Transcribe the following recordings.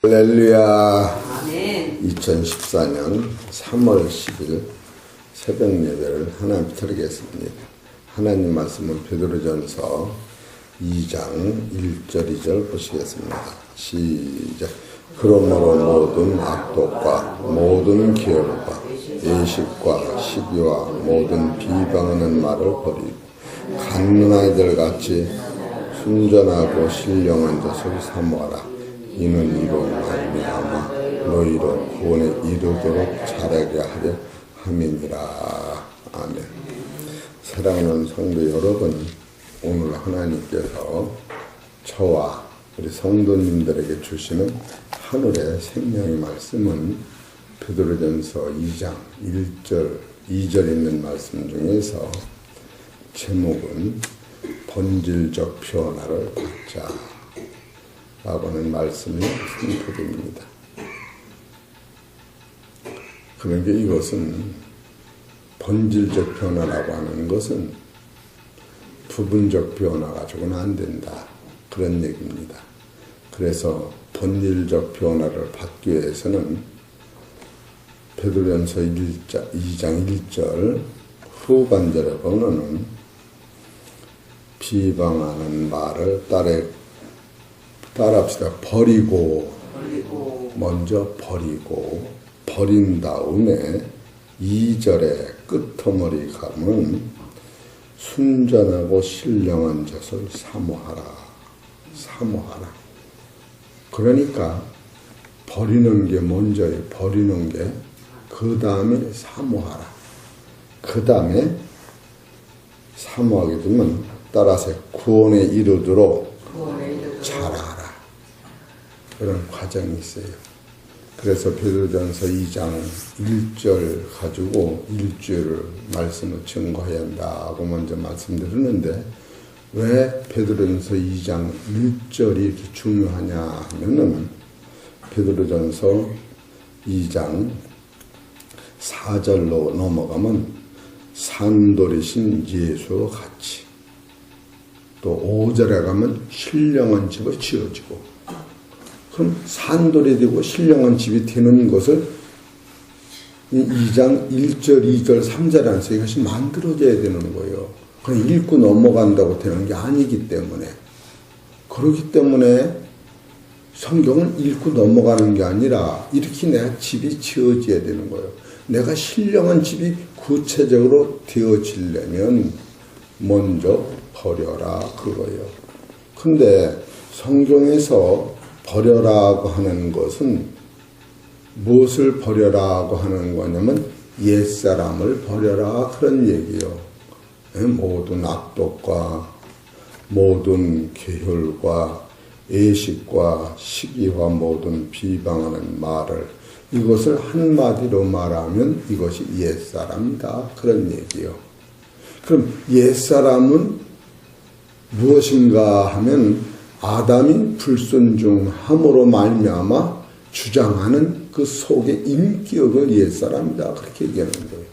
할렐루야. 아멘. 2014년 3월 10일 새벽 예배를 하나님 드리겠습니다. 하나님 말씀은 베드로전서 2장 1절 2절 보시겠습니다. 시작. 그러므로 모든 악독과 모든 기열과 예식과 시기와 모든 비방하는 말을 버리고 갖는 아이들 같이 순전하고 신령한 자를 사모하라. 이는 이로 말미암아 너희로 구원에 이르도록 자라게 하려 함이니라. 아멘. 사랑하는 성도 여러분, 오늘 하나님께서 저와 우리 성도님들에게 주시는 하늘의 생명의 말씀은 베드로전서 2장 1절 2절 있는 말씀 중에서 제목은 본질적 변화를 받자 라고 하는 말씀이 선포됩니다. 그러니까 이것은 본질적 변화라고 하는 것은 부분적 변화 가지고는 안 된다, 그런 얘기입니다. 그래서 본질적 변화를 받기 위해서는 베드로전서 2장 1절 후반절에 보면은 비방하는 말을 따라합시다. 먼저 버린 다음에 2절의 끝머리 가면 순전하고 신령한 것을 사모하라. 그러니까 버리는 게 먼저예요. 버리는 게 그 다음에 사모하라. 그 다음에 사모하게 되면 따라서 구원에 이르도록 자라라. 그런 과정이 있어요. 그래서 베드로전서 2장 1절 가지고 일주일을 말씀을 증거해야 한다고 먼저 말씀드렸는데, 왜 베드로전서 2장 1절이 중요하냐 하면은 베드로전서 2장 4절로 넘어가면 산돌이신 예수와 같이, 또 5절에 가면 신령한 집을 지어지고, 그럼 산돌이 되고 신령한 집이 되는 것을 이 2장 1절, 2절, 3절 안에서 이것이 만들어져야 되는 거예요. 그냥 읽고 넘어간다고 되는 게 아니기 때문에. 그렇기 때문에 성경은 읽고 넘어가는 게 아니라 이렇게 내가 집이 지어져야 되는 거예요. 내가 신령한 집이 구체적으로 되어지려면 먼저 버려라, 그거예요. 근데 성경에서 버려라고 하는 것은 무엇을 버려라고 하는 거냐면 옛사람을 버려라, 그런 얘기예요. 모든 악독과 모든 계율과 예식과 시기와 모든 비방하는 말을, 이것을 한마디로 말하면 이것이 옛사람이다, 그런 얘기예요. 그럼 옛사람은 무엇인가 하면 아담이 불순종함으로 말미암아 주장하는 그 속의 인격을 옛사람이다, 그렇게 얘기하는 거예요.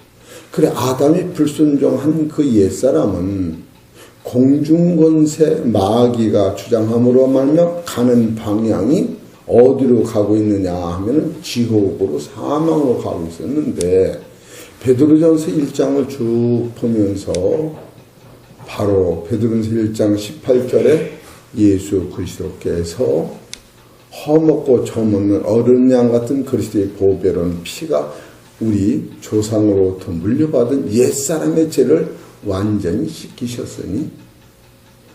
그래, 아담이 불순종한 그 옛사람은 공중권세 마귀가 주장함으로 말미암아 가는 방향이 어디로 가고 있느냐 하면은 지옥으로, 사망으로 가고 있었는데, 베드로전서 1장을 쭉 보면서 바로 베드로전서 1장 18절에 예수 그리스도께서 허먹고 처먹는 어린 양 같은 그리스도의 보배로운 피가 우리 조상으로부터 물려받은 옛사람의 죄를 완전히 씻기셨으니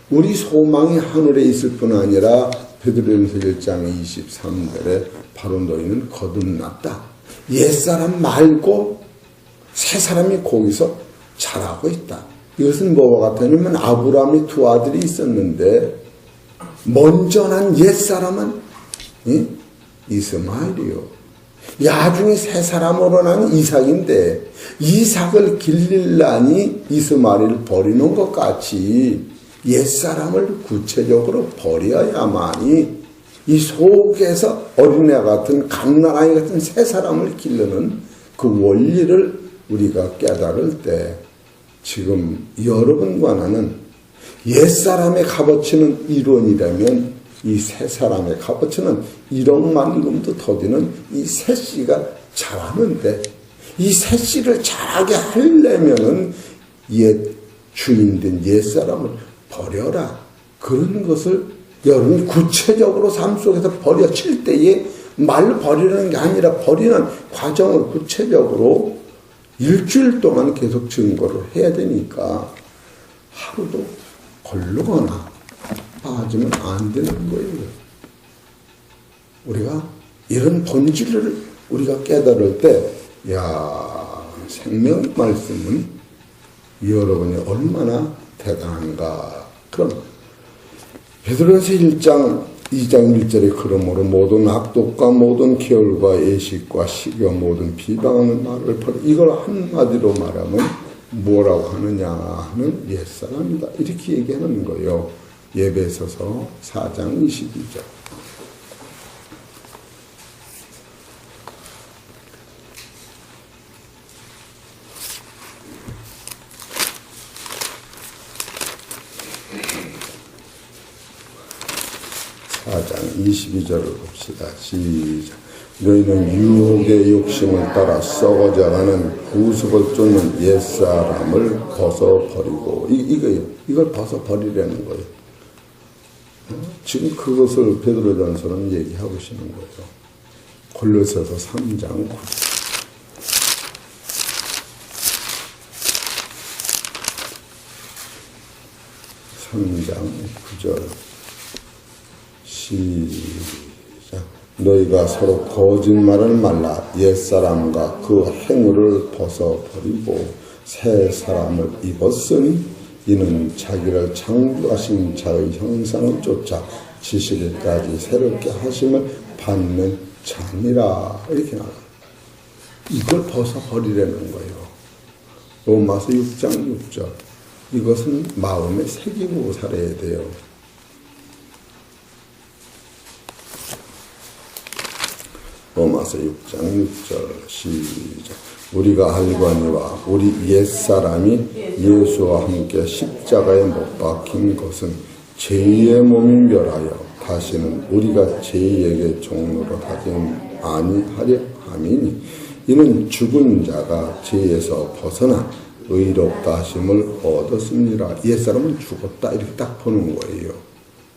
우리 소망이 하늘에 있을 뿐 아니라 베드로전서 1장 23절에 바로 너희는 거듭났다. 옛사람 말고 새사람이 거기서 자라고 있다. 이것은 뭐와 같으냐면 아브라함의 두 아들이 있었는데 먼저 난 옛사람은 이스마엘이요. 나중에 새 사람으로 난 이삭인데, 이삭을 길릴라니 이스마엘을 버리는 것 같이 옛사람을 구체적으로 버려야만이 이 속에서 어린애 같은 갓난아이 같은 새 사람을 기르는 그 원리를 우리가 깨달을 때, 지금 여러분과 나는 옛사람의 값어치는 이론이라면 이 세 사람의 값어치는 1억만금도 터지는 이 셋씨가 잘하는데, 이 셋씨를 잘하게 하려면은 옛 주인된 옛사람을 버려라. 그런 것을 여러분 구체적으로 삶 속에서 버려칠 때에 말 버리는 게 아니라 버리는 과정을 구체적으로 일주일 동안 계속 증거를 해야 되니까 하루도 걸르거나 빠지면 안 되는 거예요. 우리가 이런 본질을 우리가 깨달을 때, 생명 말씀은 여러분이 얼마나 대단한가. 그럼 베드로전서 1장 2장 1절에 그러므로 모든 악독과 모든 계열과 애식과 시겨 모든 비방하는 말을 버려. 이걸 한마디로 말하면 뭐라고 하느냐 하는 옛사람이다. 이렇게 얘기하는 거예요. 에베소서 4장 22절. 장 22절을 봅시다. 시작. 너희는 유혹의 욕심을 따라 썩어져가는 구습을 쫓는 옛사람을 벗어버리고, 이거예요. 이걸 벗어버리라는 거예요. 지금 그것을 베드로전서는 얘기하고 계시는 거예요. 골로새서 3장 9절. 3장 9절. 시작. 너희가 서로 거짓말을 말라. 옛사람과 그 행위를 벗어버리고 새 사람을 입었으니 이는 자기를 창조하신 자의 형상을 쫓아 지식까지 새롭게 하심을 받는 자니라. 이렇게 나와요. 이걸 벗어버리라는 거예요. 로마서 6장 6절. 이것은 마음에 새기고 살아야 돼요. 로마서 6장 6절 시작. 우리가 알거니와 우리 옛사람이 예수와 함께 십자가에 못 박힌 것은 죄의 몸이 멸하여 다시는 우리가 죄에게 종로로 하지 아니하려 함이니 이는 죽은 자가 죄에서 벗어나 의롭다 하심을 얻었습니다. 옛사람은 죽었다 이렇게 딱 보는 거예요.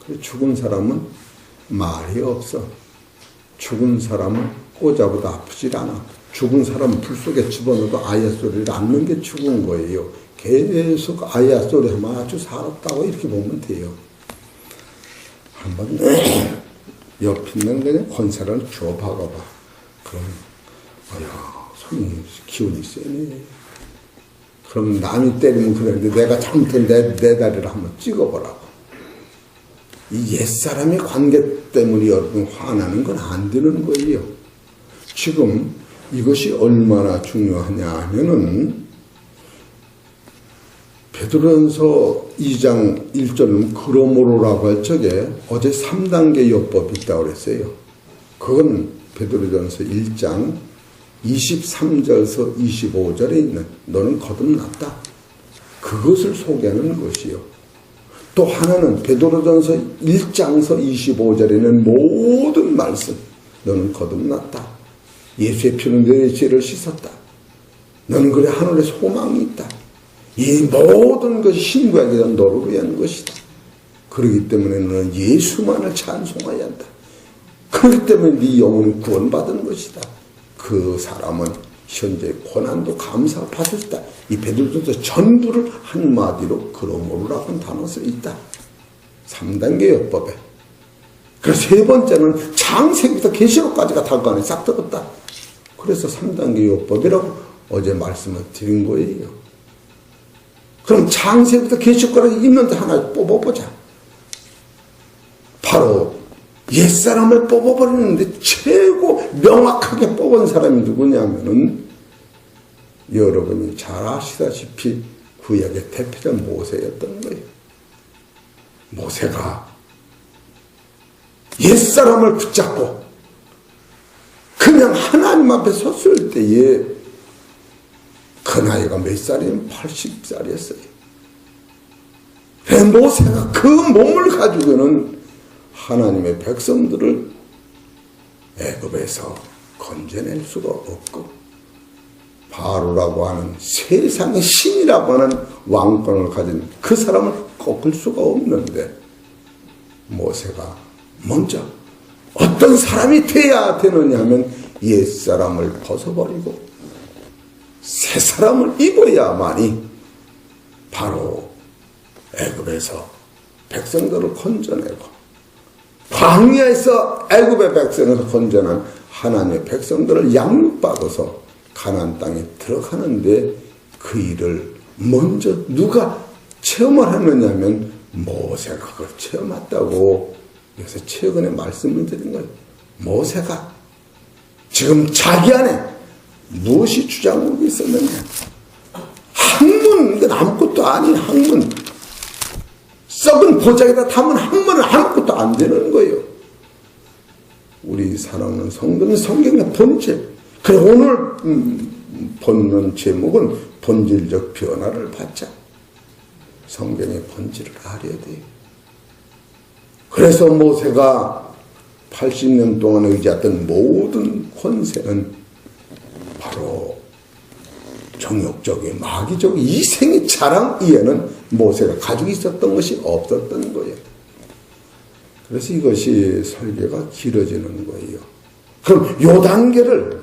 그래서 죽은 사람은 말이 없어. 죽은 사람은 꽂아보다 아프질 않아. 죽은 사람은 불 속에 집어넣어도 아야 소리를 안 넣는 게 죽은 거예요. 계속 아야 소리 하면 아주 살았다고 이렇게 보면 돼요. 한번 옆 있는 그냥 권사를 주워 박아봐. 그럼 손이 기운이 세네. 그럼 남이 때리면 그러는데 내가 잘못한 내 다리를 한번 찍어보라고. 이 옛사람의 관계 때문에 여러분 화나는 건 안 되는 거예요. 지금 이것이 얼마나 중요하냐 하면은 베드로전서 2장 1절은 그러므로라고 할 적에 어제 3단계 요법이 있다고 그랬어요. 그건 베드로전서 1장 23절에서 25절에 있는 너는 거듭났다. 그것을 소개하는 것이요. 또 하나는 베드로전서 1장서 25절에는 모든 말씀 너는 거듭났다. 예수의 피로 너의 죄를 씻었다. 너는 그래 하늘에 소망이 있다. 이 모든 것이 신부에게 대한 너를 위한 것이다. 그렇기 때문에 너는 예수만을 찬송해야 한다. 그렇기 때문에 네 영혼은 구원받은 것이다. 그 사람은 현재 고난도 감사받았다. 이 베드로전서 전부를 한마디로 그러므로라고 하는 단어 써 있다. 3단계 요법에. 그래서 세 번째는 창세기부터 계시록까지가 다 그 안에 싹 들었다. 그래서 3단계 요법이라고 어제 말씀을 드린 거예요. 그럼 창세기부터 계시록까지 있는데 하나 뽑아보자. 바로 옛사람을 뽑아버리는데 최고 명확하게 뽑은 사람이 누구냐면은 여러분이 잘 아시다시피 구약의 대표적 모세였던 거예요. 모세가 옛사람을 붙잡고 그냥 하나님 앞에 섰을 때에 그 나이가 몇 살이면 80살이었어요. 모세가 그 몸을 가지고는 하나님의 백성들을 애굽에서 건져낼 수가 없고 바로라고 하는 세상의 신이라고 하는 왕권을 가진 그 사람을 꺾을 수가 없는데 모세가 먼저 어떤 사람이 돼야 되느냐 하면 옛사람을 벗어버리고 새 사람을 입어야만이 바로 애굽에서 백성들을 건져내고 광야에서 애굽의 백성을 건져낸 하나님의 백성들을 양육받아서 가나안 땅에 들어가는데 그 일을 먼저 누가 체험을 하느냐 하면 모세가 그걸 체험했다고 여기서 최근에 말씀을 드린 거예요. 모세가 지금 자기 안에 무엇이 주장하고 있었느냐. 학문, 이건 아무것도 아닌 학문. 썩은 보자기에다 담은 학문은 아무것도 안 되는 거예요. 우리 사랑하는 성도는 성경의 본질. 그래 오늘 본문 제목은 본질적 변화를 받자. 성경의 본질을 알아야 돼요. 그래서 모세가 80년 동안 의지했던 모든 권세는 바로 정욕적인 마귀적 이생의 자랑 이에는 모세가 가지고 있었던 것이 없었던 거예요. 그래서 이것이 설교가 길어지는 거예요. 그럼 요 단계를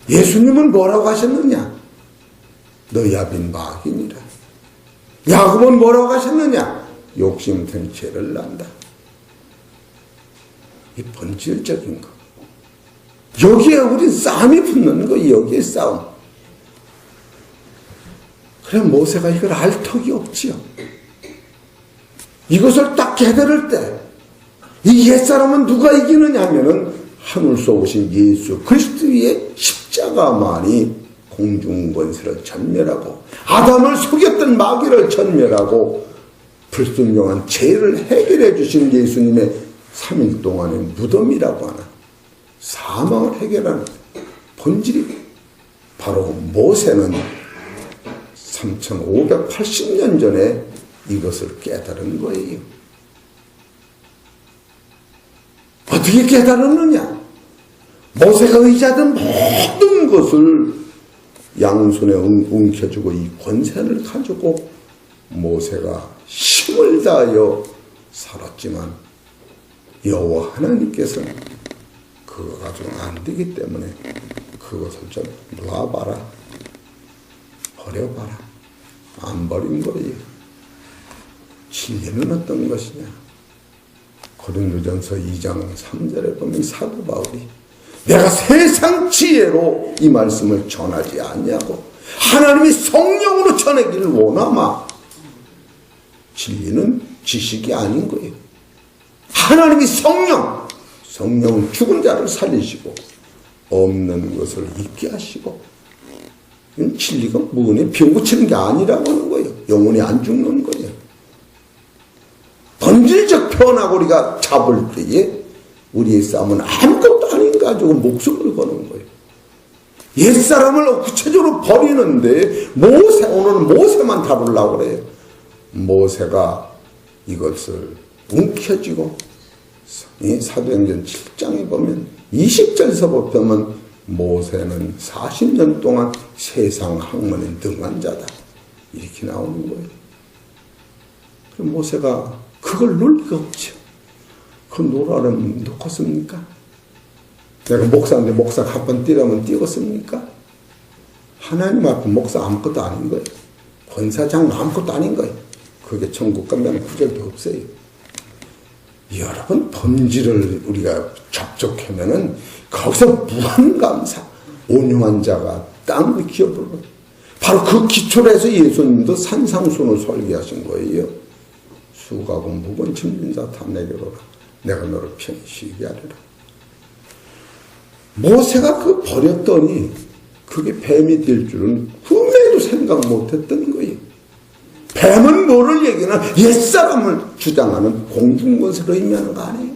예수님은 뭐라고 하셨느냐? 너야빈 마귀니라. 야곱은 뭐라고 하셨느냐? 욕심된 죄를 난다. 이 본질적인 거. 여기에 우린 싸움이 붙는 거예요. 여기에 싸움. 그래 모세가 이걸 알 턱이 없지요. 이것을 딱 깨달을 때 이 옛사람은 누가 이기느냐 하면은 하늘에서 오신 예수 그리스도의 십자가만이 공중권세를 전멸하고 아담을 속였던 마귀를 전멸하고 불순종한 죄를 해결해 주신 예수님의 3일 동안의 무덤이라고 하는 사망을 해결하는 본질이 바로 모세는 3580년 전에 이것을 깨달은 거예요. 어떻게 깨달았느냐? 모세가 의지하던 모든 것을 양손에 움켜쥐고 이 권세를 가지고 모세가 힘을 다하여 살았지만 여호와 하나님께서는 그거 가지고는 안 되기 때문에 그것을 좀 놔봐라. 버려봐라. 안 버린 거예요. 진리는 어떤 것이냐? 고린도전서 2장 3절에 보면 사도 바울이 내가 세상 지혜로 이 말씀을 전하지 않냐고 하나님이 성령으로 전하기를 원하마. 진리는 지식이 아닌 거예요. 하나님이 성령은 죽은 자를 살리시고 없는 것을 있게 하시고 진리가 무언에 비고치는 게 아니라고 하는 거예요. 영혼이 안 죽는 거예요. 본질적 변화고 우리가 잡을 때에 우리의 싸움은 아무것도 아닌 가지고 목숨을 거는 거예요. 옛사람을 구체적으로 버리는데 오늘은 모세만 다루려고 그래요. 모세가 이것을 움켜쥐고 사도행전 7장에 보면 20절에서 보면 모세는 40년 동안 세상 학문에 능한 자다. 이렇게 나오는 거예요. 그럼 모세가 그걸 놀 리가 없죠. 그 놀아라면 놓겠습니까? 내가 목사인데 목사가 한 번 뛰라면 뛰겠습니까? 하나님 앞에 목사 아무것도 아닌 거예요. 권사장 아무것도 아닌 거예요. 그게 천국 가면 구절도 없어요. 여러분 본질을 우리가 접촉하면은 거기서 무한감사 온유한 자가 땅을 기어부르고 바로 그 기초로 해서 예수님도 산상순을 설계하신 거예요. 수고하고 무거운 짐진 자 다 내게로라. 내가 너를 편히 쉬게 하리라. 모세가 그 버렸더니 그게 뱀이 될 줄은 꿈에도 생각 못했던 거예요. 뱀은 뭐를 얘기하나 옛사람을 주장하는 공중권세로 의미하는 거 아니에요.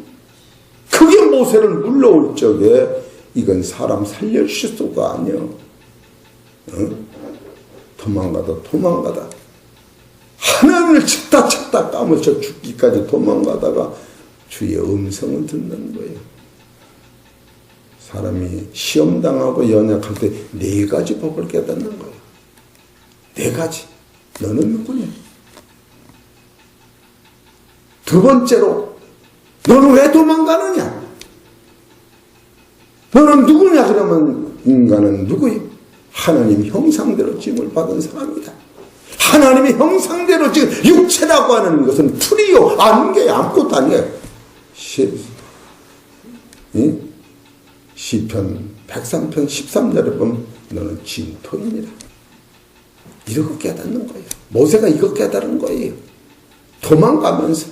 그게 모세를 물러올 적에 이건 사람 살려주실 수가 아니에요. 도망가다 주머니를 찾다 까무쳐 죽기까지 도망가다가 주의 음성을 듣는 거예요. 사람이 시험당하고 연약할 때 4가지 법을 깨닫는 거예요. 4가지. 너는 누구냐? 두 번째로, 너는 왜 도망가느냐? 너는 누구냐? 그러면 인간은 누구요? 하나님 형상대로 지음을 받은 사람이다. 하나님의 형상대로 지금 육체라고 하는 것은 풀이요, 안개요, 아무것도 아니에요. 시편 103편 13절에 보면 너는 진토입니다. 이러고 깨닫는 거예요. 모세가 이거 깨달은 거예요. 도망가면서.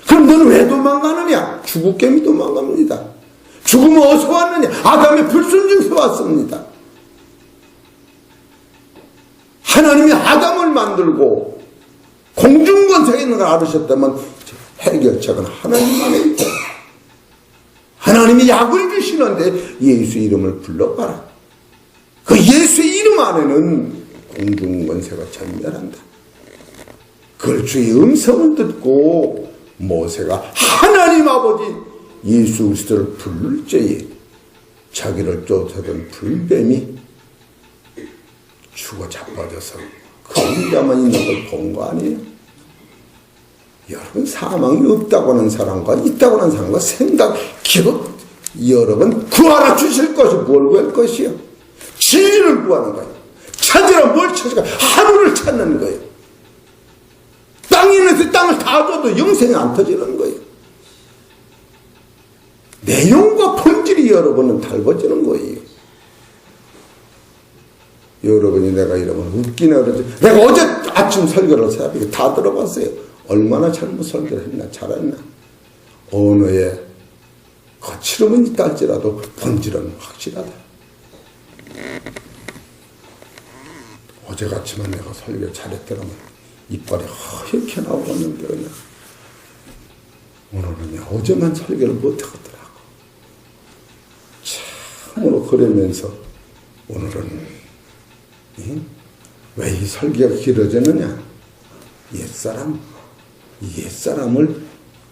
그럼 너는 왜 도망가느냐? 죽을개미 도망갑니다. 죽으면 어디서 왔느냐? 아담의 불순종에서 왔습니다. 하나님이 아담을 만들고 공중권세에 있는 걸 알으셨다면 해결책은 하나님 안에 있다. 하나님이 약을 주시는데 예수 이름을 불러봐라. 그 예수의 이름 안에는 공중권세가 전멸한다. 그걸 주의 음성을 듣고 모세가 하나님 아버지 예수 그리스도를 부를 때에 자기를 쫓아던 불뱀이 죽어 자빠져서 그림자만 있는 걸 본 거 아니에요? 여러분, 사망이 없다고 하는 사람과 있다고 하는 사람과 생각, 기록, 여러분 구하라 주실 것이 뭘 구할 것이요? 진리를 구하는 거예요. 찾으라 뭘 찾을까? 하루를 찾는 거예요. 땅이 있는데 땅을 다 줘도 영생이 안 터지는 거예요. 내용과 본질이 여러분은 달라지는 거예요. 여러분이 내가 이러면 웃기나 그러지. 내가 어제 아침 설교를 새벽에 다 들어봤어요. 얼마나 잘못 설교를 했나 잘했나. 언어에 거칠음은 있다 할지라도 본질은 확실하다. 어제같이만 내가 설교 잘했더라면 이빨이 허옇게 나오겠는데 그냥 오늘은 어제만 설교를 못하겠더라고. 참으로 그러면서 오늘은 왜 이 설교가 길어졌느냐? 옛사람을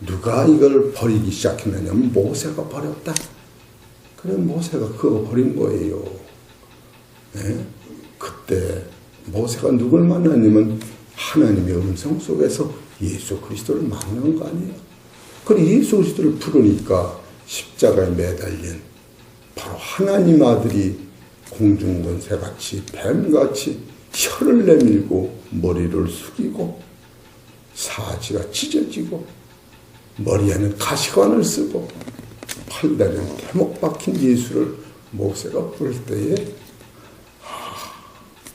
누가 이걸 버리기 시작했느냐면 모세가 버렸다. 그래 모세가 그거 버린 거예요. 네? 그때 모세가 누굴 만나냐면 하나님의 음성 속에서 예수 그리스도를 만난 거 아니에요. 그래 예수 그리스도를 부르니까 십자가에 매달린 바로 하나님 아들이 공중권세같이 뱀같이 혀를 내밀고 머리를 숙이고 사지가 찢어지고 머리에는 가시관을 쓰고 팔다리는 대목 박힌 예수를 모세가 부를 때에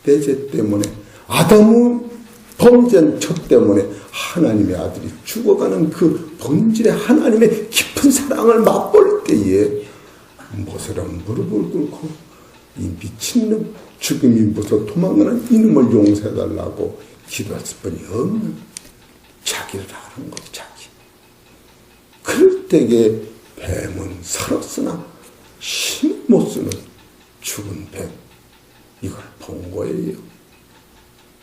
내 죄 때문에 아담의 범죄한 첫 때문에 하나님의 아들이 죽어가는 그 본질의 하나님의 깊은 사랑을 맛볼 때에 모세는 무릎을 꿇고 이 미친놈 죽음이 무서워 도망가는 이놈을 용서해달라고 기도할 수뿐이 없는 자기를 아는 것 자기. 그럴 때에 뱀은 살았으나 힘 못 쓰는 죽은 뱀 이걸 본 거예요.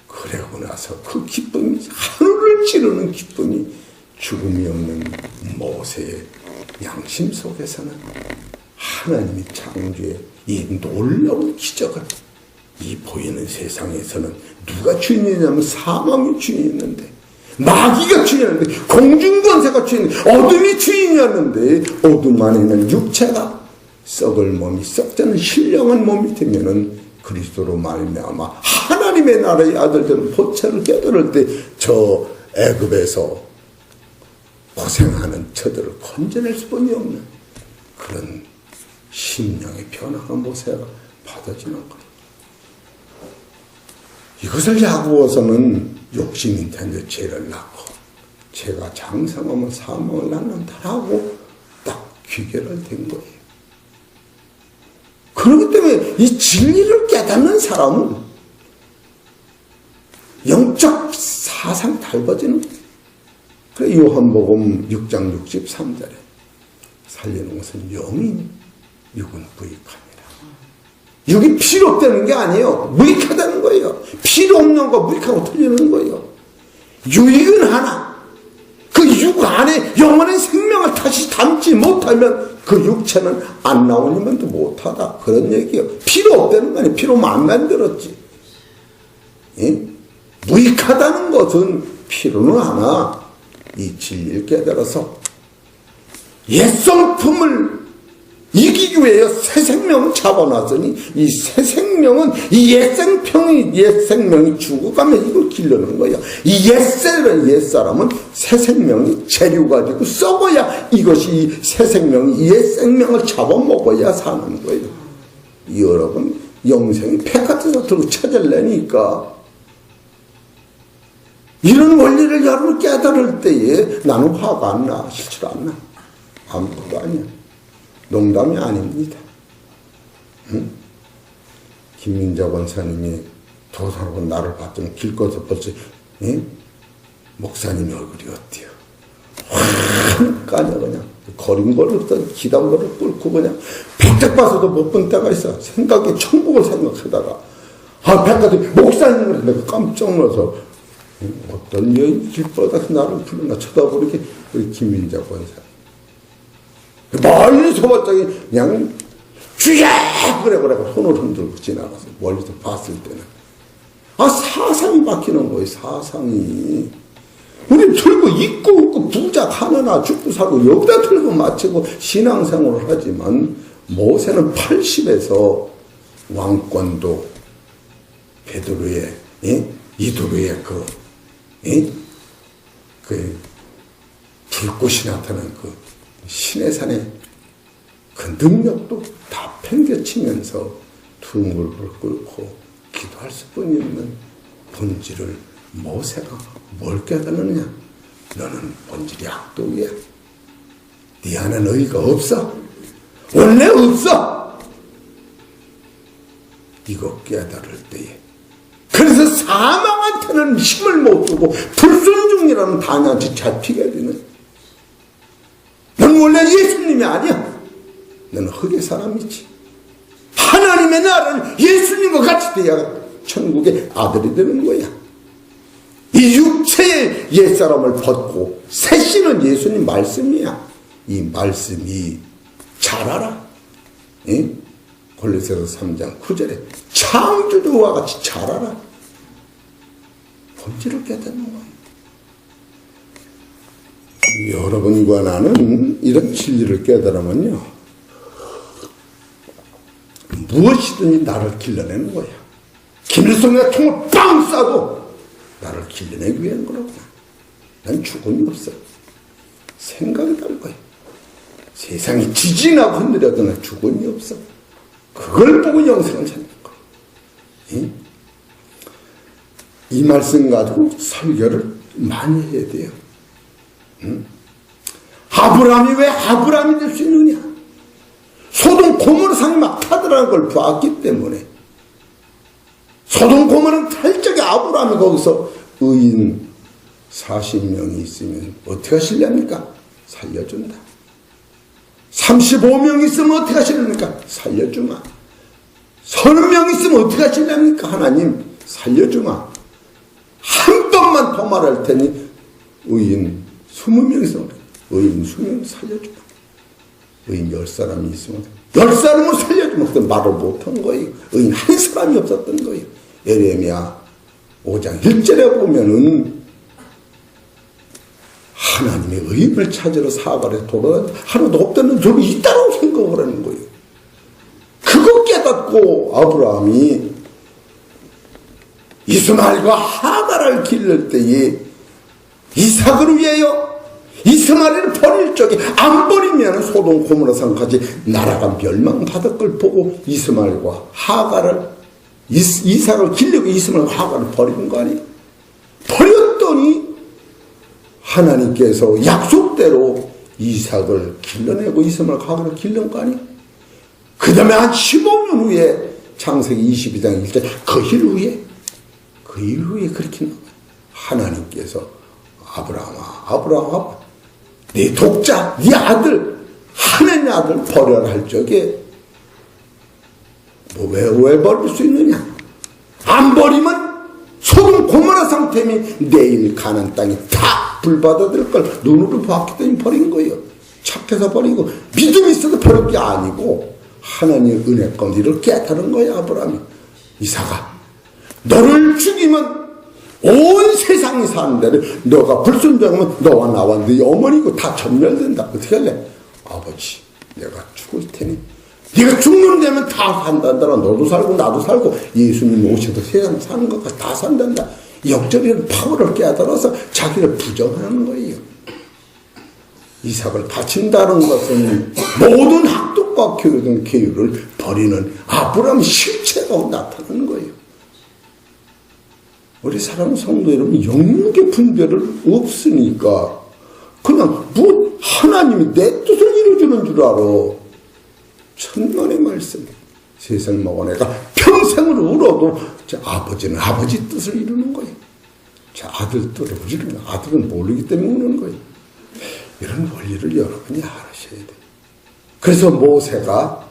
그러고 나서 그 기쁨이 하늘을 찌르는 기쁨이 죽음이 없는 모세의 양심 속에서는 하나님이 창조의 이 놀라운 기적을 이 보이는 세상에서는 누가 주인이냐면 사망이 주인이었는데 마귀가 주인이었는데 공중권세가 주인이었는데 어둠이 주인이었는데 어둠 안에 있는 육체가 썩을 몸이 썩자는 신령한 몸이 되면은 그리스도로 말미암아 하나님의 나라의 아들들은 보채를 깨달을 때 저 애굽에서 고생하는 저들을 건져낼 수뿐이 없는 그런 심령의 변화가 모세가 받아지는 거예요. 이것을 야구어서는 욕심이 텐데 죄를 낳고 죄가 장성하면 사망을 낳는다라고 딱 귀결을 된 거예요. 그렇기 때문에 이 진리를 깨닫는 사람은 영적 사상 달라지는 거예요. 그래 요한복음 6장 63절에 살리는 것은 영이 육은 무익합니다. 육이 필요 없다는 게 아니에요. 무익하다는 거예요. 필요 없는 거 무익하고 틀리는 거예요. 유익은 하나, 그 육 안에 영원한 생명을 다시 담지 못하면 그 육체는 안 나오니만도 못하다. 그런 얘기예요. 필요 없다는 거 아니에요. 필요만 안 만들었지. 예? 무익하다는 것은 필요는 하나, 이 진리를 깨달아서 옛성품을 이기기 위해 새 생명을 잡아놨으니 이 새 생명은 이 옛생명이 죽어가면 이걸 길러는 거예요. 이 옛사람은 새 생명이 재료 가지고 썩어야 이것이 이 새 생명이 이 옛생명을 잡아먹어야 사는 거예요. 여러분 영생이 백화점에서 들고 찾으려니까 이런 원리를 여러분 깨달을 때에 나는 화가 안 나, 실체가 안 나. 아무것도 아니야. 농담이 아닙니다. 응? 김민자 권사님이 도사로 나를 봤더니 길거리에서 벌써 목사님이 얼굴이 어때요? 확 까냐 그냥 걸음걸었던 기담거를 뚫고 그냥 백작 봐서도 못 본 때가 있어. 생각에 천국을 생각하다가 백작이 목사님을 내가 깜짝 놀라서 어떤 여인 길바닥에서 나를 부르나 쳐다보니까 우리 김민자 권사 멀리서 봤더니 그냥 주야 그래 손을 흔들고 지나가서 멀리서 봤을 때는 사상이 바뀌는 거예요. 사상이 우리 들고 있고 부자 하느나 죽고 사고 여기다 들고 마치고 신앙생활을 하지만 모세는 80에서 왕권도 베드로의 이도르의 그 불꽃이 나타난 그 신의 산의 그 능력도 다 팽개치면서 두 무릎을 꿇고 기도할 수뿐 있는 본질을 모세가 뭘 깨달았느냐? 너는 본질이 악독이야. 네 안에는 의가 없어. 원래 없어. 이거 깨달을 때에 그래서 사망한테는 힘을 못 주고 불순종이라는 단한테 잡히게 되는 넌 원래 예수님이 아니야. 너는 흙의 사람이지. 하나님의 나라는 예수님과 같이 돼야 천국의 아들이 되는 거야. 이 육체의 옛사람을 벗고 새 씨는 예수님 말씀이야. 이 말씀이 자라라. 골로새서 3장 9절에 창조주와 같이 자라라. 본질을 깨닫는 거야. 여러분과 나는 이런 진리를 깨달으면요 무엇이든지 나를 길러내는 거야. 김일성의 총을 빵 쏴도 나를 길러내기 위한 거라고. 난 죽음이 없어. 생각이 다를 거야. 세상이 지진하고 흔들려도 난 죽음이 없어. 그걸 보고 영생을 찾는 거야. 이 말씀 가지고 설교를 많이 해야 돼요. 아브라함이 왜 아브라함이 될 수 있느냐? 소돔 고모라 상이 막 타더라는 걸 봤기 때문에. 소돔 고모라는 탈 적에 아브라함이 거기서 의인 40명이 있으면 어떻게 하시렵니까? 살려준다. 35명 있으면 어떻게 하시렵니까? 살려주마. 30명 있으면 어떻게 하시렵니까? 하나님 살려주마. 한 번만 더 말할 테니 의인 20명 있으면 의인 20명 살려주마. 의인 10사람이 있으면 10사람을 살려주면 그때 말을 못한 거예요. 의인 한 사람이 없었던 거예요. 예레미야 5장 1절에 보면은 하나님의 의인을 찾으러 사발에 돌아다니고 하나도 없다는 적이 있다고 생각을 하는 거예요. 그거 깨닫고 아브라함이 이스마엘과 하갈을 기를 때에 이삭을 위하여 이스마엘을 버릴 적에 안 버리면 소돔 고모라 산까지 나라가 멸망받을 걸 보고 이스마엘과 하갈을 이삭을 기르고 이스마엘과 하갈을 버리는 거 아니에요? 버렸더니 하나님께서 약속대로 이삭을 길러내고 이스마엘과 하갈을 길른 거 아니에요? 그 다음에 한 15년 후에 창세기 22장 1절 그 일 후에 그렇게 나와요. 하나님께서 아브라함아 네 독자 네 아들 하나님의 아들 버려라 할 적에 왜 버릴 수 있느냐? 안 버리면 소돔 고모라 상태면 내일 가나안 땅이 다 불받아들일 걸 눈으로 봤기 때문에 버린 거예요. 착해서 버리고 믿음이 있어도 버릴 게 아니고 하나님의 은혜가 이를 깨달은 거야. 아브라함이. 이삭아, 너를 죽이면 온 세상이 사는데 너가 불순종하면 너와 나와 네 어머니고 다 전멸된다. 어떻게 할래? 아버지, 내가 죽을 테니 네가 죽는 데면 다 산단다. 너도 살고 나도 살고 예수님 오셔도 세상 사는 것까지 다 산단다. 역적인 파워를 깨달아서 자기를 부정하는 거예요. 이삭을 바친다는 것은 모든 학독과 계율을 버리는 아브라함 실체가 나타나는 거예요. 우리 사랑하는 성도 여러분, 영육의 분별을 없으니까 그냥 하나님이 내 뜻을 이루어주는 줄 알아. 천만의 말씀. 세상 먹은 애가 평생을 울어도 제 아버지는 아버지 뜻을 이루는 거예요. 제 아들 뜻을 이루는 아들은 모르기 때문에 우는 거예요. 이런 원리를 여러분이 알아셔야 돼요. 그래서 모세가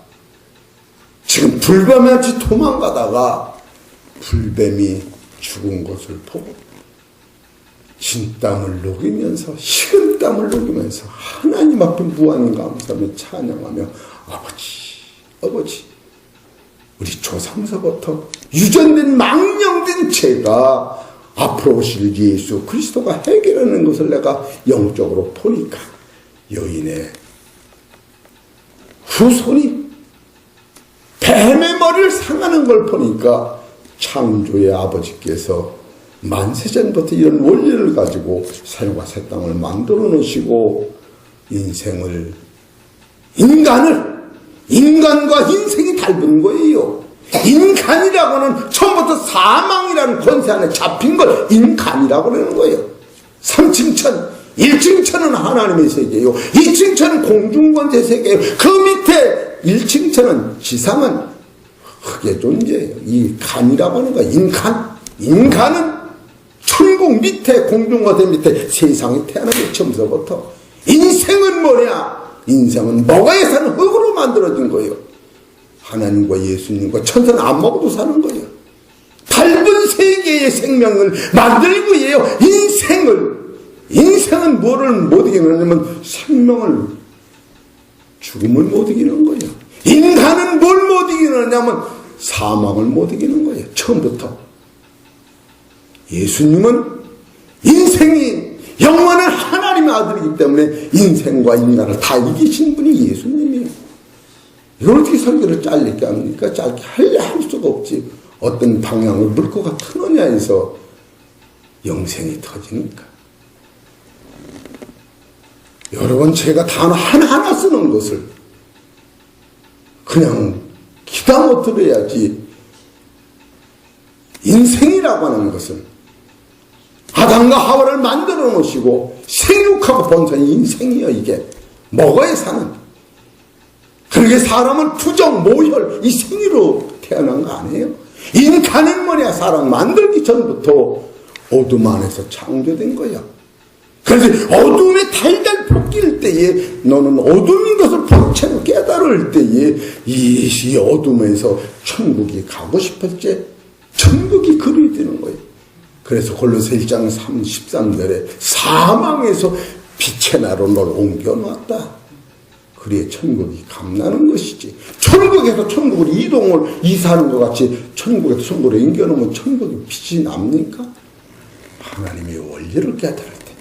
지금 불뱀같이 도망가다가 불뱀이 죽은 것을 보고 진땀을 녹이면서 식은 땀을 녹이면서 하나님 앞에 무한 감사하며 찬양하며 아버지 우리 조상서부터 유전된 망령된 죄가 앞으로 오실 예수 그리스도가 해결하는 것을 내가 영적으로 보니까 여인의 후손이 뱀의 머리를 상하는 걸 보니까 창조의 아버지께서 만세전부터 이런 원리를 가지고 하늘과 새 땅을 만들어 놓으시고 인간과 인생이 닮은 거예요. 인간이라고는 처음부터 사망이라는 권세 안에 잡힌 걸 인간이라고 그러는 거예요. 3층천, 1층천은 하나님의 세계예요. 2층천은 공중권세 세계예요. 그 밑에 1층천은 지상은 흙의 존재예요. 이 간이라고 하는 거예요. 인간은 천국 밑에 공중권세 밑에 세상이 태어나기 처음서부터. 인생은 뭐냐? 인생은 먹어야 사는 흙으로 만들어진 거예요. 하나님과 예수님과 천사는 안 먹어도 사는 거예요. 닮은 세계의 생명을 만들고 해요. 인생은 뭐를 못 이기느냐면 죽음을 못 이기는 거예요. 인간은 뭘 못 이기느냐면 사망을 못 이기는 거예요. 처음부터. 예수님은 인생이 영원한 하나님의 아들이기 때문에 인생과 인간을 다 이기신 분이 예수님이에요. 이걸 어떻게 설교를 짧게 합니까? 짧게 할 수가 없지. 어떤 방향을 물고가 트느냐 해서 영생이 터지니까. 여러분, 제가 단어 하나하나 쓰는 것을 그냥 기다 못 들어야지. 인생이라고 하는 것은 아담과 하와를 만들어 놓으시고 생육하고 본선이 인생이요. 이게 먹어야 사는. 그러게 사람은 투정, 모혈, 이 생리로 태어난 거 아니에요? 인간은 뭐냐? 사람 만들기 전부터 어둠 안에서 창조된 거야. 그래서 어둠에 달달 볶일 때에 너는 어둠인 것을 본체로 깨달을 때에 이 어둠에서 천국이 가고 싶을 때 천국이 그리 되는 거예요. 그래서 골로새 1장 13절에 사망에서 빛의 나로 널 옮겨놨다. 그리에 천국이 감나는 것이지. 천국에서 천국으로 이사하는 것 같이 천국에서 천국으로 옮겨놓으면 천국이 빛이 납니까? 하나님의 원리를 깨달을 때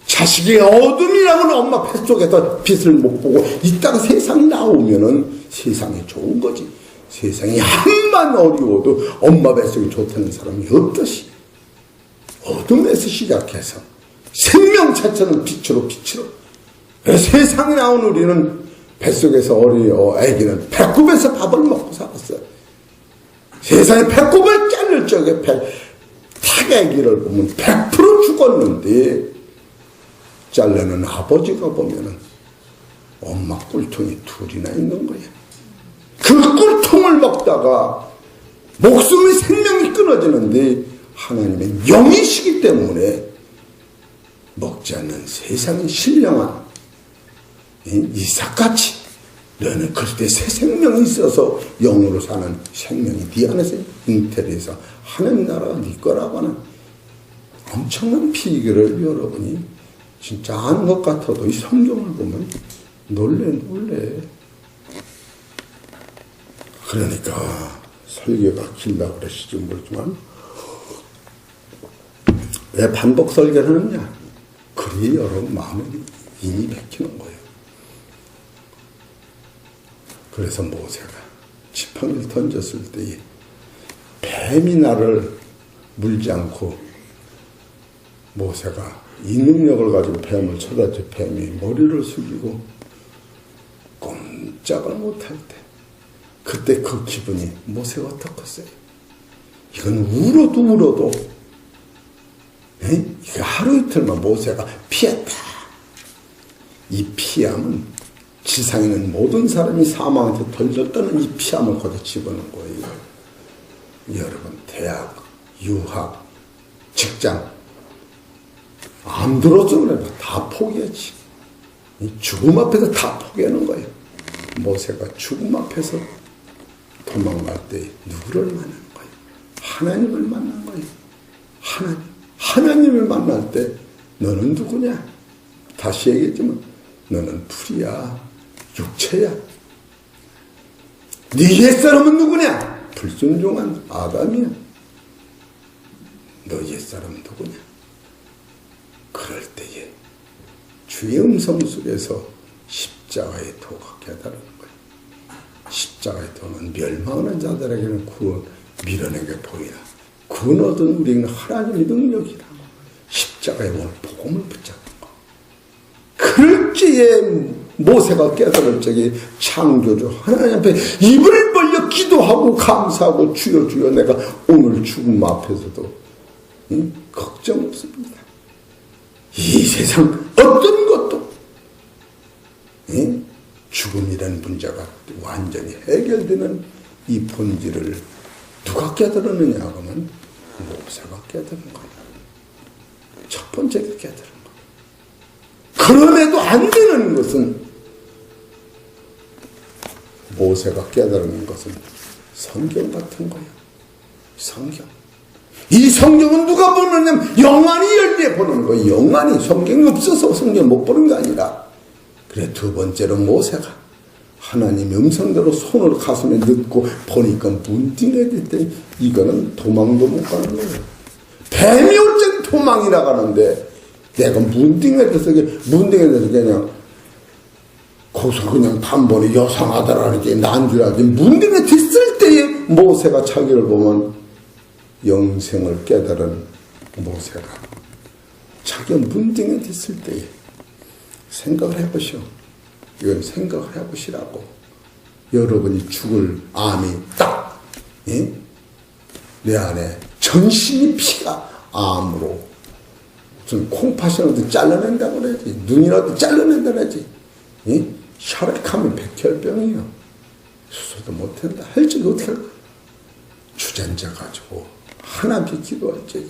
자식이 어둠이라고는 엄마 뱃속에서 빛을 못 보고 이따가 세상이 나오면은 세상이 좋은 거지. 세상이 한만 어려워도 엄마 뱃속이 좋다는 사람이 없듯이 어둠에서 시작해서 생명 자체는 빛으로 세상에 나온 우리는 뱃속에서 애기는 배꼽에서 밥을 먹고 살았어요. 세상에 배꼽을 자를 적에 타애기를 보면 100% 죽었는데 잘라는 아버지가 보면은 엄마 꿀통이 둘이나 있는 거예요. 그 꿀통을 먹다가 목숨의 생명이 끊어지는데 하나님의 영이시기 때문에 먹지 않는 세상의 신령한 이삭같이 너는 그때 새 생명이 있어서 영으로 사는 생명이 네 안에서 잉태돼서 하나님 나라가 네 거라고 하는 엄청난 비결을 여러분이 진짜 아는 것 같아도 이 성경을 보면 놀래. 그러니까 설교가 길다고 그러실지 모르지만 왜 반복 설교를 하느냐? 그리 여러분 마음에 인이 박히는 거예요. 그래서 모세가 지팡이를 던졌을 때에 뱀이 나를 물지 않고 모세가 이 능력을 가지고 뱀을 쳐다지 뱀이 머리를 숙이고 꼼짝을 못할 때 그때 그 기분이 모세가 어떻겠어요? 이건 울어도 이거 하루 이틀만 모세가 피했다. 이 피함은 지상에 있는 모든 사람이 사망한테 덜덜 떠는 이 피함을 거둬 집어넣은 거예요. 여러분 대학, 유학, 직장 안 들어주면 다 포기하지. 죽음 앞에서 다 포기하는 거예요. 모세가 죽음 앞에서 도망갈 때 누구를 만난 거예요? 하나님을 만난 거예요. 하나님을 만날 때 너는 누구냐? 다시 얘기했지만 너는 풀이야. 육체야. 네 옛사람은 누구냐? 불순종한 아담이야. 너 옛사람은 누구냐? 그럴 때에 주의 음성 속에서 십자가의 도가 깨달은 거예요. 십자가의 도는 멸망하는 자들에게는 구원, 밀어내게 보이나 구원 얻은 우리에게는 하나님의 능력이다. 십자가의 오늘 복음을 붙잡는 거. 그럴 때에 모세가 깨달을 적에 창조주 하나님 앞에 입을 벌려 기도하고 감사하고 주여 내가 오늘 죽음 앞에서도 걱정 없습니다. 이 세상 어떤 것도 죽음이라는 문제가 완전히 해결되는 이 본질을 누가 깨달았느냐 하면 모세가 깨달은 거예요. 첫 번째 깨달은 거예요. 그럼에도 안 되는 것은 모세가 깨달은 것은 성경 같은 거예요. 성경. 이 성경은 누가 보느냐면 영안이 열려 보는 거예요. 영안이 성경이 없어서 성경 못 보는 게 아니라. 그래 두 번째로 모세가 하나님의 음성대로 손을 가슴에 넣고 보니까 문딩해 됐더니 이거는 도망도 못 가는 거예요. 뱀이 올 땐 도망이 나가는데 내가 문딩해 돼서 그냥 거기서 그냥 단번에 여상하다라는 게 난 줄 알지. 문딩해 됐을 때에 모세가 자기를 보면 영생을 깨달은 모세가 자기가 문딩해 됐을 때에 생각을 해보시오. 이건 생각을 해보시라고. 여러분이 죽을 암이 딱, 내 안에 전신이 피가 암으로 무슨 콩팥이라도 잘라낸다고 그러지. 눈이라도 잘라낸다고 그러지. 혈액하면 백혈병이요. 수술도 못한다. 할 적이 어떻게 할까? 주전자 가지고 하나 비키고 할 적에.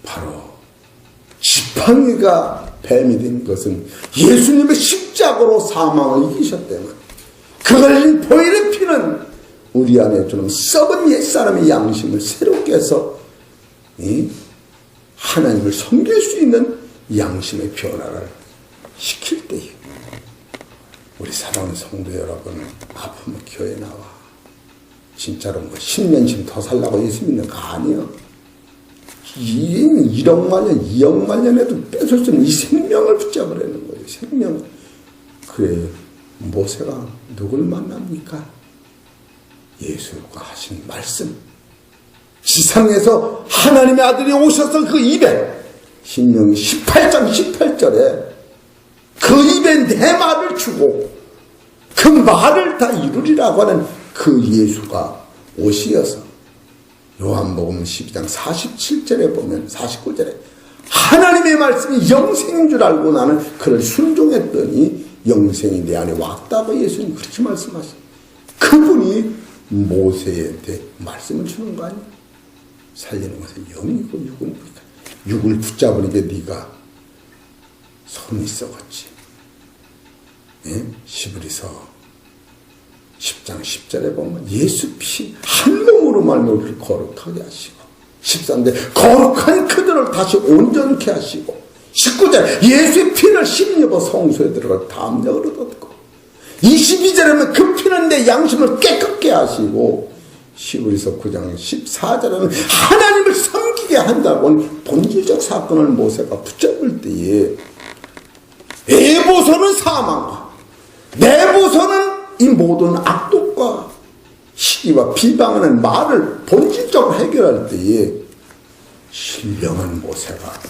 바로 지팡이가 뱀이 된 것은 예수님의 십자가로 사망을 이기셨다면 그걸 보이는 피는 우리 안에 주는 썩은 옛사람의 양심을 새롭게 해서 하나님을 섬길 수 있는 양심의 변화를 시킬 때에 우리 사랑하는 성도 여러분 아프면 교회 나와. 진짜로 10년쯤 더 살라고 예수 믿는 거 아니에요. 1억만 년, 2억만 년에도 뺏을 수 없는 이 생명을 붙잡으라는 거예요. 생명. 그래 모세가 누굴 만납니까? 예수가 하신 말씀. 지상에서 하나님의 아들이 오셔서 그 입에 신명기 18장 18절에 그 입에 내 말을 주고 그 말을 다 이루리라고 하는 그 예수가 오시어서 요한복음 12장 47절에 보면 49절에 하나님의 말씀이 영생인 줄 알고 나는 그를 순종했더니 영생이 내 안에 왔다고 예수님 그렇게 말씀하십니다. 그분이 모세한테 말씀을 주는 거 아니에요. 살리는 것은 영이고 육은 뭐니까. 육을 붙잡으니까 네가 손이 썩었지. 히브리서 10장 10절에 보면 예수 피 한 몸으로 말미 우리를 거룩하게 하시고, 13절 거룩한 그들을 다시 온전케 하시고, 19절 예수의 피를 심입어 성소에 들어가 담력을 얻었고, 22절에는 그 피는 내 양심을 깨끗게 하시고, 히브리서 9장 14절에는 하나님을 섬기게 한다고 본질적 사건을 모세가 붙잡을 때에 내보서는 사망과 내보서는 이 모든 악독과 시기와 비방하는 말을 본질적으로 해결할 때에 신령한 모세가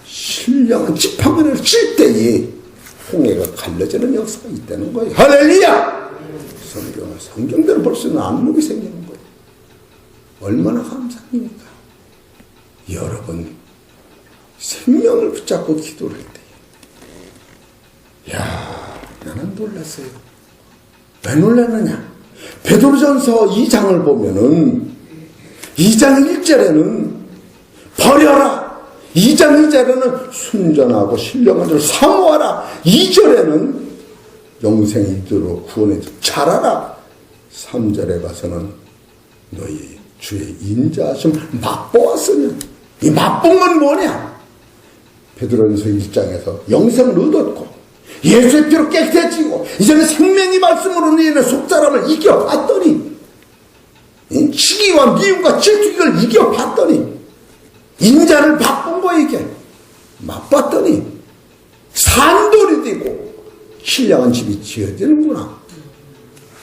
신령한 지팡이를 칠 때에 홍해가 갈라지는 역사가 있다는 거예요. 할렐루야! 성경대로 볼 수 있는 안목이 생기는 거예요. 얼마나 감사합니까? 여러분 생명을 붙잡고 기도를 할 때, 나는 놀랐어요. 왜 놀랐느냐? 베드로전서 2장을 보면은 2장 1절에는 버려라, 2장 2절에는 순전하고 신령한 자를 사모하라, 2절에는 영생 이르도록 구원에 잘하라, 3절에 가서는 너희 주의 인자하심 맛보았으면, 이 맛본 건 뭐냐? 베드로전서 1장에서 영생을 얻었고 예수의 피로 깨끗해지고 이제는 생명의 말씀으로 너희는 속사람을 이겨봤더니, 시기와 미움과 질투를 이겨봤더니, 인자를 맛본 거 이게 맛봤더니 산돌이 되고 신령한 집이 지어지는구나.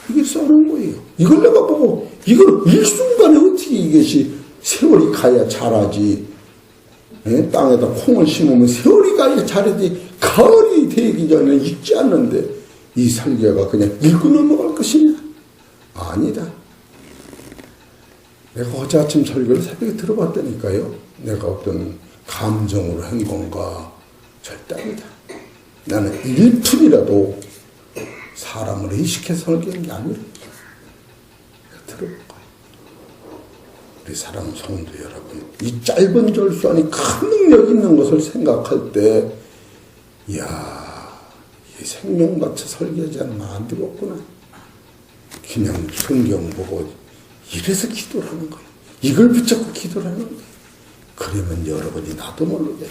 이게 써놓은 거예요. 이걸 내가 보고 이걸 일순간에 어떻게 이것이 세월이 가야 자라지, 땅에다 콩을 심으면 세월이 가야 자라지 가을이 되기 전에는 익지 않는데 이 설교가 그냥 읽고 넘어갈 것이냐? 아니다. 내가 어제 아침 설교를 새벽에 들어봤다니까요. 내가 어떤 감정으로 한 건가? 절대 아니다. 나는 1분이라도 사람을 의식해서 설교한 게 아니라 들어볼 거예요. 우리 사랑 성도 여러분, 이 짧은 절수 안에 큰 능력 있는 것을 생각할 때, 이야, 이 생명 바쳐 설교하지 않으면 안 되겠구나. 그냥 성경 보고 이래서 기도를 하는 거예요. 이걸 붙잡고 기도를 하는 거예요. 그러면 여러분이 나도 모르게,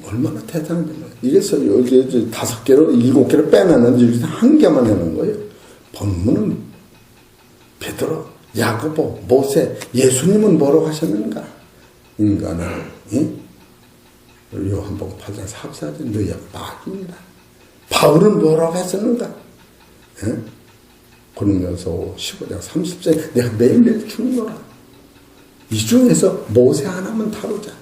얼마나 대단한지 몰라요. 이래서 어제 5개로 7개를 빼놨는데 여기서 1개만 해놓은 거예요. 본문은 베드로, 야고보, 모세, 예수님은 뭐라고 하셨는가? 인간을, 요한복음 8장 44절 너희가 마귀니라. 바울은 뭐라고 했었는가? 고린도서 15장 30절 내가 매일매일 죽노라. 이 중에서 모세 하나만 다루자.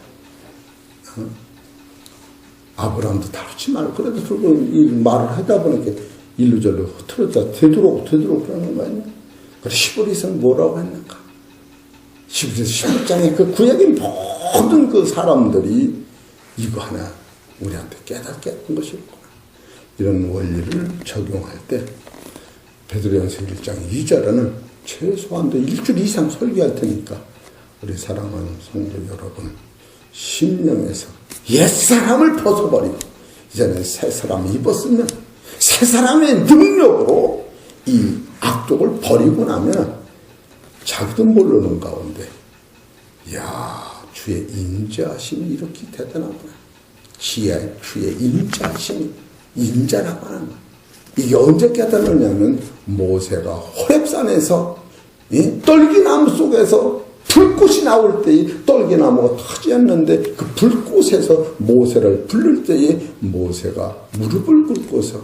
아브라함도 다루지 말고, 그래도 그리고 이 말을 하다 보니까 일루절로 흐트러져 되도록 그러는 거 아니야? 그래, 히브리서는 뭐라고 했는가? 히브리서 11장에 그 구약의 모든 그 사람들이 이거 하나 우리한테 깨닫게 했던 것이었구나. 이런 원리를 적용할 때 베드로전서 1장 2절에는 최소한도 일주일 이상 설교할 테니까 우리 사랑하는 성도 여러분, 심령에서 옛사람을 벗어버리고 이제는 새사람을 입었으면 새사람의 능력으로 이 악독을 버리고 나면 자기도 모르는 가운데, 이야, 주의 인자하심이 이렇게 대단하구나. 주의 인자하심이 인자라고 하는 거야. 이게 언제 깨달았냐면 모세가 호렙산에서 떨기나무 속에서 불꽃이 나올 때에 떨기나무가 타지 않는데 그 불꽃에서 모세를 부를 때에 모세가 무릎을 꿇고서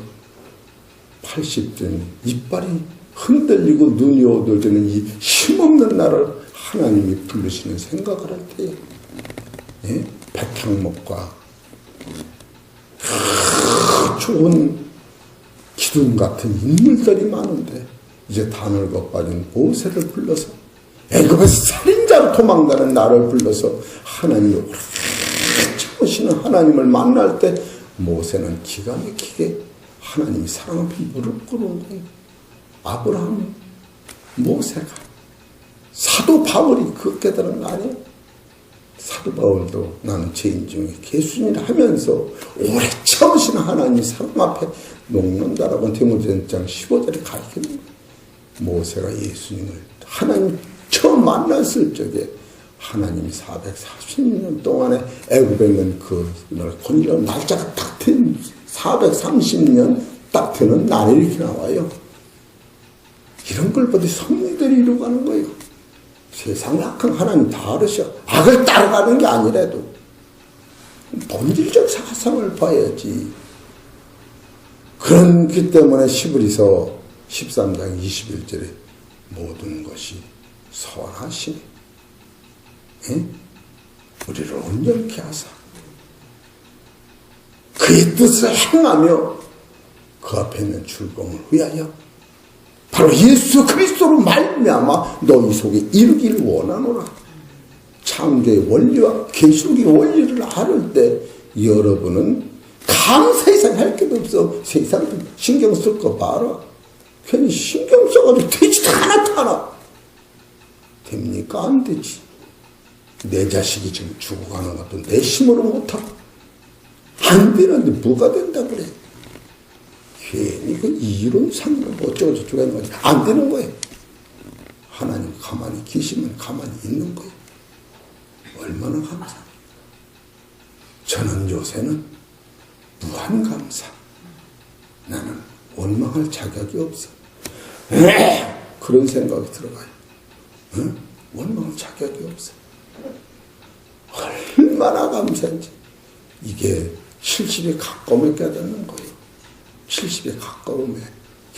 80전 이빨이 흔들리고 눈이 어두워지는 이 힘없는 나를 하나님이 부르시는 생각을 할 때에 백향목과 좋은 기둥 같은 인물들이 많은데 이제 다 늙어 빠진 모세를 불러서, 애굽에서 살인자로 도망가는 나를 불러서 하나님을 참으시는 하나님을 만날 때 모세는 기가 막히게 하나님이 사랑 앞에 무릎 꿇은 거예요. 아브라함이, 모세가, 사도 바울이 그 깨달은 거 아니에요? 사도 바울도 나는 죄인 중에 개수인이라 하면서 오래 참으시는 하나님 사람 앞에 녹는다라고 디모데전서 15절에 가르치는 거예요. 모세가 예수님을 하나님 처음 만났을 적에 하나님이 440년 동안에 애굽에 있는 그날 건조한 날짜가 딱 된 430년 딱 되는 날이 이렇게 나와요. 이런 걸 보더니 성리들이 이루어가는 거예요. 세상 악한 하나님 다 알으셔. 악을 따라가는 게 아니라도 본질적 사상을 봐야지. 그렇기 때문에 시브리서 13장 21절에 모든 것이 선하시니 우리를 온전케 하사 그의 뜻을 행하며 그 앞에 있는 즐거움을 위하여 바로 예수 그리스도로 말미암아 너희 속에 이루기를 원하노라. 창조의 원리와 계시록의 원리를 알을 때 여러분은 세상 할 게 없어. 세상 신경 쓸 거 봐라. 괜히 신경 써가지고 되지도 않아. 됩니까? 안 되지. 내 자식이 지금 죽어가는 것도 내 힘으로 못하고 안 되는데 뭐가 된다 그래. 괜히 그 이론상으로 어쩌고저쩌고 하는 거지. 안 되는 거예요. 하나님 가만히 계시면 가만히 있는 거예요. 얼마나 감사. 저는 요새는 무한 감사. 나는 원망할 자격이 없어. 그런 생각이 들어가요. 원망할 자격이 없어. 얼마나 감사한지. 이게 70에 가까우면 깨닫는 거예요. 70에 가까우면.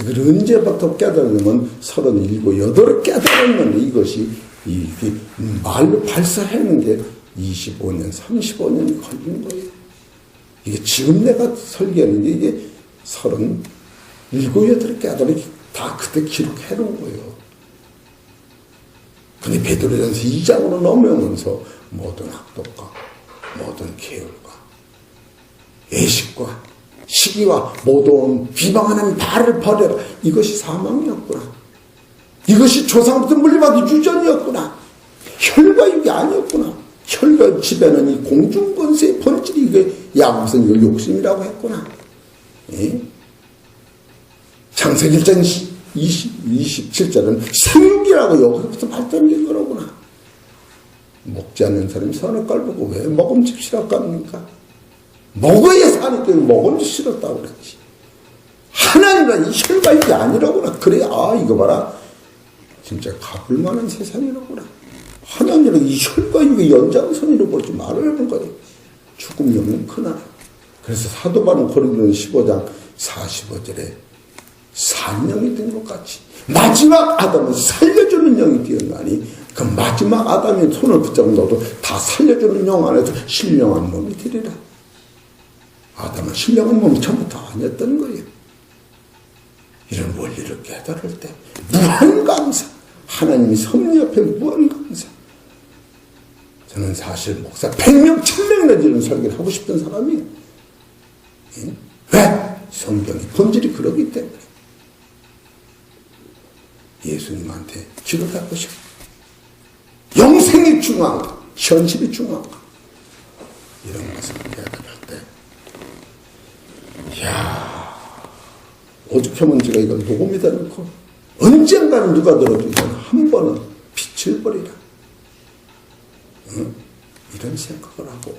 이걸 언제부터 깨달으면 37, 8을 깨달았는데 이것이 이게 말로 발사하는 게 25년, 35년이 걸린 거예요. 이게 지금 내가 설계하는 게 이게 37, 8을 깨달으니 다 그때 기록해 놓은 거예요. 근데 베드로전서 2장으로 넘어오면서 모든 악독과 모든 계율과 애식과 시기와 모든 비방하는 말을 버려라. 이것이 사망이었구나. 이것이 조상부터 물려받은 유전이었구나. 혈과 육이 아니었구나. 혈과 지배는 이 공중권세의 본질이 이게 야고보서 이걸 욕심이라고 했구나. 예? 창세기 1장 27절은 생육이라고 여기서부터 발전된 거로구나. 먹지 않는 사람이 선악과를 보고 왜 먹음직스럽고 합니까? 먹어야 사니까 먹음직스럽다고 그랬지. 하나님은 이 혈과 육이 아니라구나. 그래, 이거 봐라. 진짜 갚을 만한 세상이라구나. 하나님은 이 혈과 육의 연장선이라고 보지 말라는 거예요. 죽음이 없는 그날. 그래서 사도 바울은 고린도전서 15장 45절에 산영이 된 것 같이 마지막 아담은 살려주는 영이 되었나니 그 마지막 아담이 손을 붙잡은 너도 다 살려주는 영 안에서 신령한 몸이 되리라. 아담은 신령한 몸이 처음부터 아니었던 거예요. 이런 원리를 깨달을 때 무한 감사. 하나님이 섭리 앞에 무한 감사. 저는 사실 목사 100명, 1000명이나 되는 설교를 하고 싶은 사람이에요. 예? 왜? 성경이 본질이 그러기 때문에. 예수님한테 기도하고 싶어. 영생이 중요한가? 현실이 중요한가? 이런 것을 깨달을 때, 오죽하면 제가 이걸 녹음에다 놓고 언젠가는 누가 들어도 이건 한 번은 빛을 버리라. 이런 생각을 하고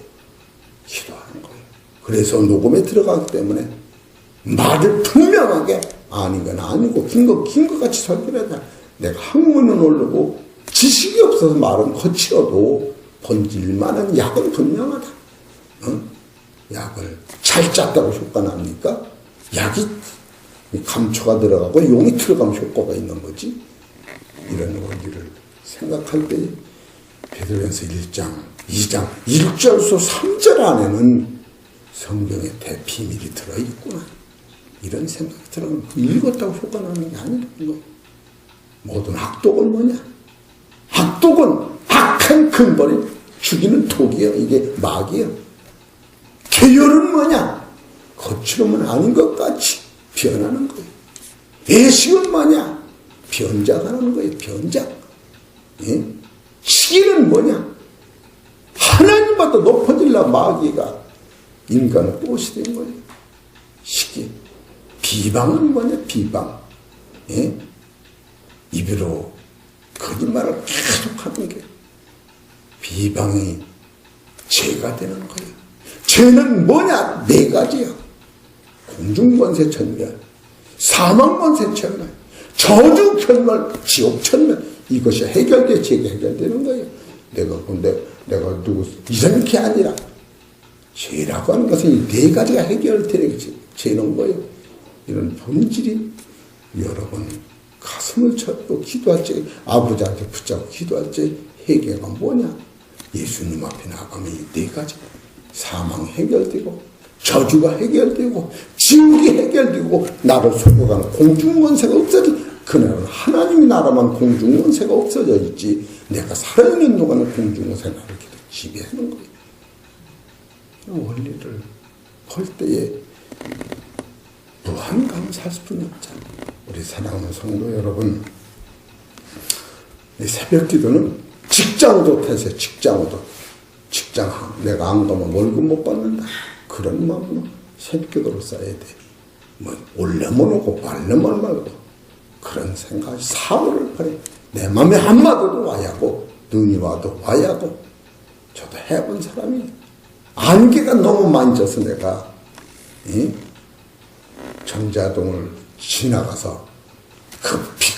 기도하는 거예요. 그래서 녹음에 들어가기 때문에 말을 분명하게 아닌 건 아니고 긴 것 같이 설교를 하자. 내가 학문은 오르고 지식이 없어서 말은 거칠어도 본질만한 약은 분명하다. 약을 잘 짰다고 효과 납니까? 약이 감초가 들어가고 용이 들어가면 효과가 있는 거지. 이런 원리를 생각할 때 베드로전서 1장, 2장, 1절서 3절 안에는 성경의 대비밀이 들어있구나. 이런 생각이 들어가면 읽었다고 효과 나는 게 아니라는 거예요. 모든 악독은 뭐냐? 악독은 악한 근본이 죽이는 독이에요. 이게 막이에요. 계율은 뭐냐? 거칠으면 아닌 것 같이 변하는 거예요. 애식은 뭐냐? 변장하는 거예요. 변장. 예? 시기는 뭐냐? 하나님 시기가 더 높아질라 마귀가 인간을 꼬시된 거예요. 시기. 비방은 뭐냐, 비방. 예? 입으로 거짓말을 계속 하는 게 비방이 죄가 되는 거예요. 죄는 뭐냐? 네 가지야. 공중권세 천멸, 사망권세 천멸, 저주 천멸, 지옥 천멸. 이것이 해결돼, 죄가 해결되는 거예요. 내가 누구 이런 게 아니라 죄라고 하는 것은 이 네 가지가 해결되는 거예요. 이런 본질이 여러분 가슴을 쳐고 기도할 때 아버지한테 붙잡고 기도할 때 해결가 뭐냐? 예수님 앞에 나가면 이 네 가지 사망 해결되고 저주가 해결되고 지옥이 해결되고 나를 속여가는 공중권세가 없어지. 그날은 하나님의 나라만 공중권세가 없어져 있지 내가 살아있는 동안은 공중권세가 나를 계속 지배하는 거예요. 원리를 볼 때에 무한감 살 수는 없잖아요. 우리 사랑하는 성도 여러분, 이 새벽 기도는 직장도 태세, 직장도. 직장 내가 안 가면 월급 못 받는다. 그런 마음으로 새벽 기도를 써야 돼. 뭐 올려면 오고 말려면 말고 그런 생각이 사고를 버려. 내 마음에 한마디도 와야 하고 눈이 와도 와야 하고. 저도 해본 사람이 안개가 너무 많이 져서 내가 정자동을 지나가서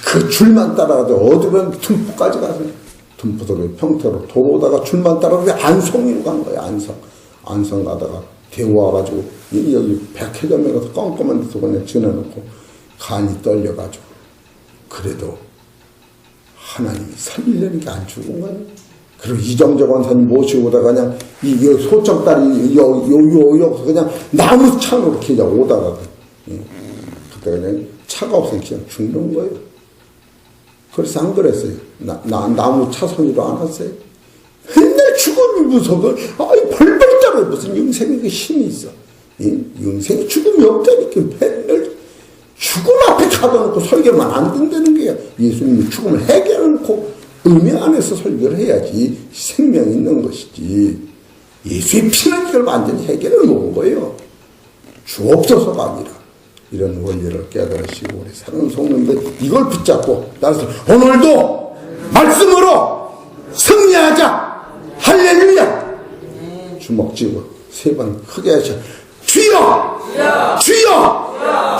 그 줄만 따라가도 어디면 tum포까지 가서 tum포도로 평택으로 도로다가 줄만 따라가서 안성으로 간 거야. 안성 가다가 대구와가지고 여기 백화점에 가서 껌껌한 데서 그냥 지나놓고 간이 떨려가지고 그래도 하나님이 살리려는 게 안 죽은 거야. 그리고 이정재 권사님 모시고 오다가 그냥 이 소정다리 여기서 그냥 나무 창으로 그냥 오다가 그때 그냥 차가 없으면 그냥 죽는 거예요. 그래서 안 그랬어요. 나무 차선으로 안 왔어요. 맨날 죽음이 무서워. 아이 벌벌 떨어. 무슨 영생에 힘이 있어. 영생에 죽음이 없다니까. 맨날 죽음 앞에 가둬놓고 설교만 안 된다는 거야. 예수님이 죽음을 해결해놓고 의미 안에서 설교를 해야지 생명이 있는 것이지. 예수의 피는 이걸 완전히 해결해 놓은 거예요. 주 없어서가 아니라. 이런 원리를 깨달으시고 우리 사랑하는 성도님들 이걸 붙잡고 따라서 오늘도 말씀으로 승리하자. 할렐루야. 주먹 쥐고 3번 크게 하셔. 주여! 주여! 주여!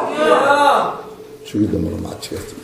주여! 주기도문으로 마치겠습니다.